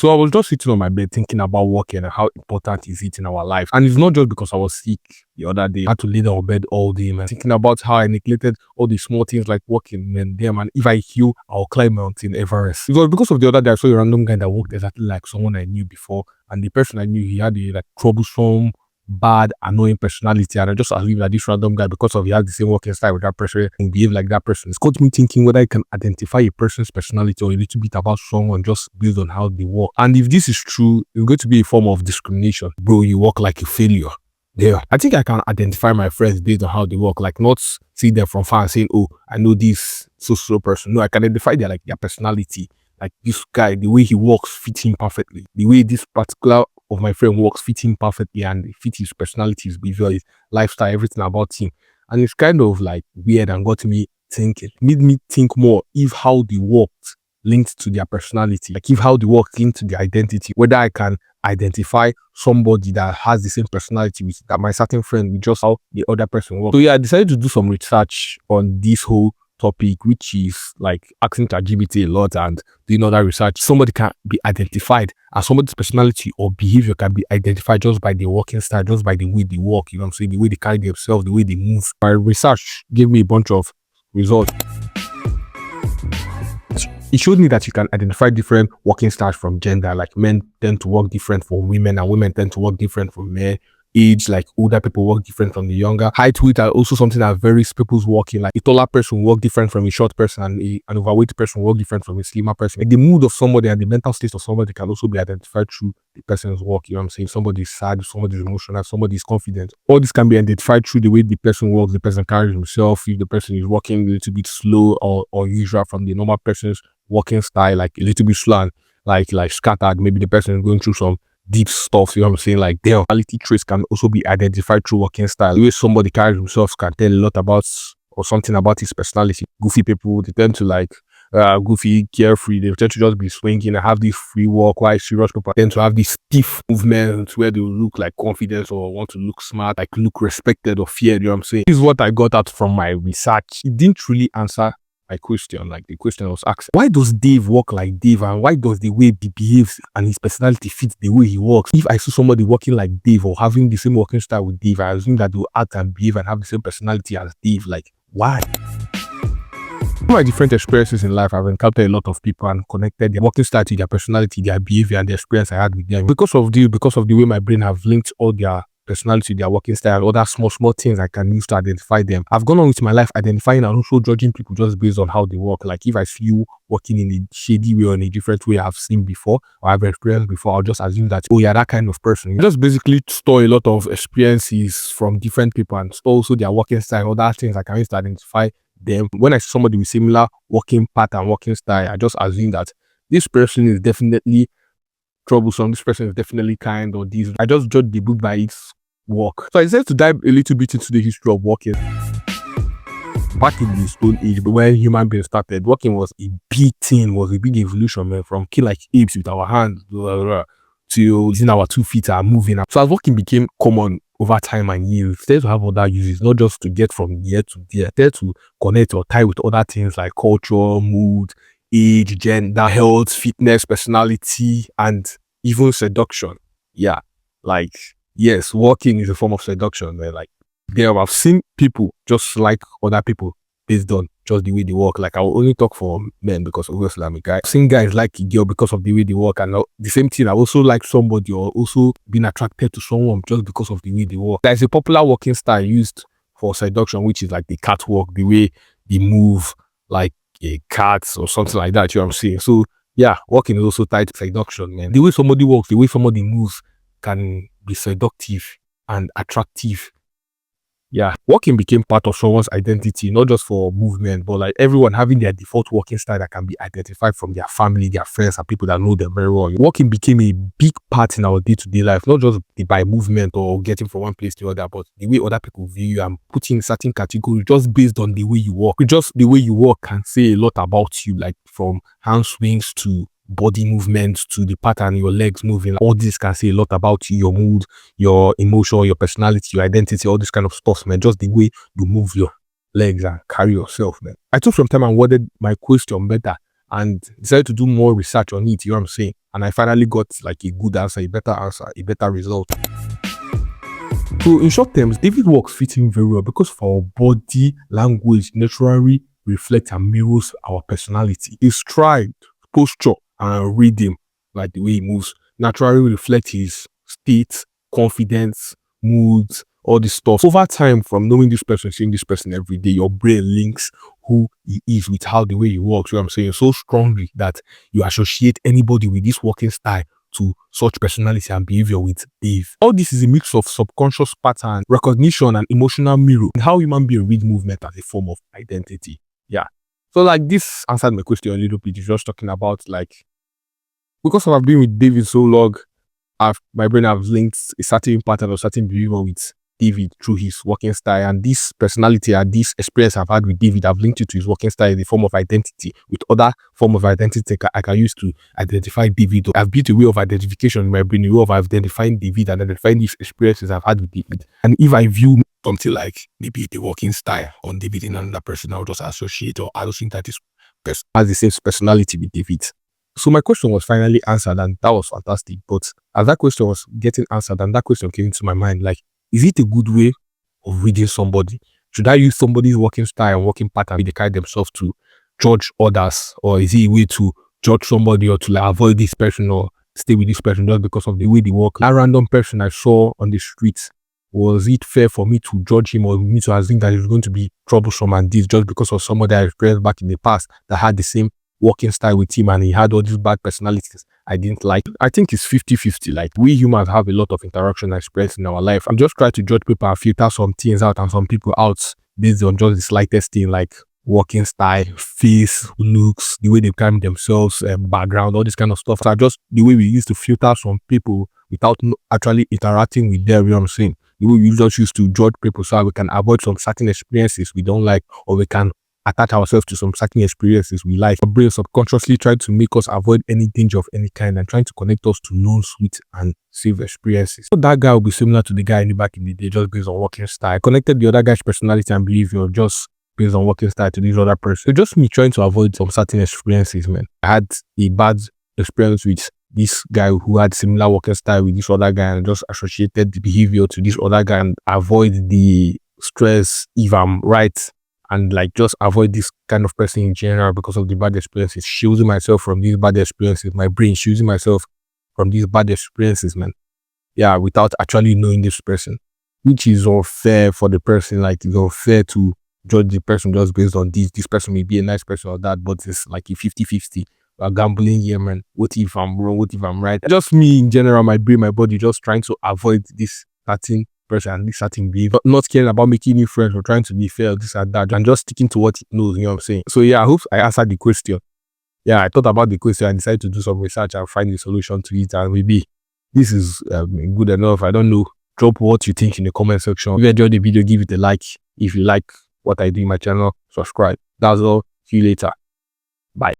So I was just sitting on my bed thinking about working and how important is it in our life. And it's not just because I was sick the other day. I had to lay down on bed all day, man. Thinking about how I neglected all the small things like working, and damn, man, if I heal, I'll climb Mountain Everest. It was because of the other day I saw a random guy that worked exactly like someone I knew before. And the person I knew, he had a like troublesome, bad, annoying personality, and I just assumed that this random guy, because of he has the same working style with that person and behave like that person, it's got me thinking whether I can identify a person's personality or a little bit about someone just based on how they work. And if this is true, it's going to be a form of discrimination. Bro, you work like a failure. Yeah, I think I can identify my friends based on how they work, like not see them from far and saying, oh, I know this so person. No, I can identify their personality. Like this guy, the way he works fits him perfectly. The way this particular of my friend works fits him perfectly, and it fits his personality, his behavior, his lifestyle, everything about him. And it's kind of like weird and got me thinking, made me think more if how they worked linked to their personality, like if how they work linked to their identity, whether I can identify somebody that has the same personality with that my certain friend with just how the other person works. So yeah, I decided to do some research on this whole topic, which is like asking ChatGPT a lot and doing other research. Somebody can be identified, and somebody's personality or behavior can be identified just by their working style, just by the way they walk, you know what I'm saying, the way they carry themselves, the way they move. My research gave me a bunch of results. It showed me that you can identify different working styles from gender, like men tend to work different from women and women tend to work different from men. Age, like older people work different from the younger. Height, weight are also something that varies people's working. Like a taller person work different from a short person, and an overweight person work different from a slimmer person. Like the mood of somebody and the mental state of somebody can also be identified through the person's work. You know what I'm saying? Somebody's sad, somebody's emotional, somebody's confident. All this can be identified through the way the person works, the person carries himself, if the person is working a little bit slow or unusual from the normal person's working style, like a little bit slow and like scattered. Maybe the person is going through some deep stuff, you know what I'm saying? Like their personality traits can also be identified through working style. The way somebody carries himself can tell a lot about or something about his personality. Goofy people, they tend to like goofy, carefree. They tend to just be swinging and have this free walk, while serious people tend to have these stiff movements where they look like confident or want to look smart, like look respected or feared, you know what I'm saying? This is what I got out from my research. It didn't really answer my question. Like the question was asked, why does Dave walk like Dave, and why does the way he behaves and his personality fit the way he walks? If I saw somebody walking like Dave or having the same walking style with Dave, I assume that they'll act and behave and have the same personality as Dave. Like, why? Through my different experiences in life, I've encountered a lot of people and connected their walking style to their personality, their behavior, and the experience I had with them. Because of the way my brain have linked all their personality, their working style, and other small things I can use to identify them, I've gone on with my life identifying and also judging people just based on how they work. Like if I see you working in a shady way or in a different way I've seen before or I've experienced before, I'll just assume that, oh yeah, that kind of person. You just basically store a lot of experiences from different people and store also their working style, other things I can use to identify them. When I see somebody with similar working pattern, working style, I just assume that this person is definitely troublesome, this person is definitely kind, or this. I just judge the book by its work. So I decided to dive a little bit into the history of working. Back in the Stone Age, when human beings started, working was a big thing, was a big evolution, man, from kill like apes with our hands to using our 2 feet and moving. So as working became common over time and years, started to have other uses, not just to get from here to there, started to connect or tie with other things like culture, mood, age, gender, health, fitness, personality, and even seduction. Yeah, like, yes, walking is a form of seduction, man. Like, I've seen people just like other people based on just the way they walk. Like, I will only talk for men because obviously I'm a guy. I've seen guys like a girl because of the way they walk, and the same thing, I also like somebody or also been attracted to someone just because of the way they walk. There's a popular walking style used for seduction, which is like the catwalk, the way they move like a cat or something like that, you know what I'm saying? So yeah, walking is also tied to seduction, man. The way somebody walks, the way somebody moves can be seductive and attractive. Yeah, walking became part of someone's identity, not just for movement, but like everyone having their default walking style that can be identified from their family, their friends, and people that know them very well. Walking became a big part in our day-to-day life, not just by movement or getting from one place to the other, but the way other people view you and putting in certain categories just based on the way you walk. Just the way you walk can say a lot about you, like from hand swings to body movements to the pattern your legs moving. All this can say a lot about you, your mood, your emotion, your personality, your identity, all this kind of stuff, man. Just the way you move your legs and carry yourself, man. I took some time and worded my question better and decided to do more research on it, you know what I'm saying? And I finally got like a good answer, a better result. So in short terms, David works fit in very well because of our body language naturally reflects and mirrors our personality. His stride, posture, and rhythm, like the way he moves, naturally reflect his state, confidence, moods, all this stuff. Over time, from knowing this person, seeing this person every day, your brain links who he is with how the way he walks, you know what I'm saying, so strongly that you associate anybody with this walking style to such personality and behavior with Dave. All this is a mix of subconscious pattern, recognition, and emotional mirror, and how human being read movement as a form of identity. Yeah. So like this answered my question a little bit. It's just talking about like, because I've been with David so long, my brain have linked a certain pattern or certain behavior with David through his working style, and this personality and this experience I've had with David, I've linked it to his working style in the form of identity with other form of identity I can use to identify David. I've built a way of identification in my brain, a way of identifying David and identifying these experiences I've had with David. And if I view something like maybe the working style on David in another person, I'll just associate, or I don't think that this person has the same personality with David. So my question was finally answered, and that was fantastic. But as that question was getting answered and that question came into my mind, like, is it a good way of reading somebody? Should I use somebody's working style and working pattern they carry themselves to judge others? Or is it a way to judge somebody or to like avoid this person or stay with this person just because of the way they work? That random person I saw on the streets, was it fair for me to judge him or me to assume that he's going to be troublesome and this just because of somebody I experienced back in the past that had the same working style with him and he had all these bad personalities I didn't like? I think it's 50-50. Like, we humans have a lot of interaction and experience in our life. I'm just trying to judge people and filter some things out and some people out based on just the slightest thing, like working style, face, looks, the way they carry themselves, background, all this kind of stuff. So just the way we used to filter some people without actually interacting with them, you know what I'm saying? The way we just used to judge people so we can avoid some certain experiences we don't like, or we can attach ourselves to some certain experiences we like. Our brain subconsciously trying to make us avoid any danger of any kind and trying to connect us to known, sweet, and safe experiences. So that guy will be similar to the guy in the back in the day, just based on working style. I connected the other guy's personality and behavior just based on working style to this other person. So just me trying to avoid some certain experiences, man. I had a bad experience with this guy who had similar working style with this other guy and just associated the behavior to this other guy and avoid the stress if I'm right, and like just avoid this kind of person in general because of the bad experiences. Shielding myself from these bad experiences, my brain shielding myself from these bad experiences, man. Yeah, without actually knowing this person, which is unfair for the person. Like, it's unfair to judge the person just based on this person may be a nice person or that, but it's like a 50-50. We're gambling here, man. What if I'm wrong? What if I'm right? Just me in general, my brain, my body, just trying to avoid this certain person and this certain behavior, not caring about making new friends or trying to be fair, this and that, and just sticking to what it knows, you know what I'm saying? So yeah, I hope I answered the question. Yeah, I thought about the question and decided to do some research and find the solution to it, and maybe this is good enough. I don't know. Drop what you think in the comment section. If you enjoyed the video, give it a like. If you like what I do in my channel, subscribe. That's all. See you later.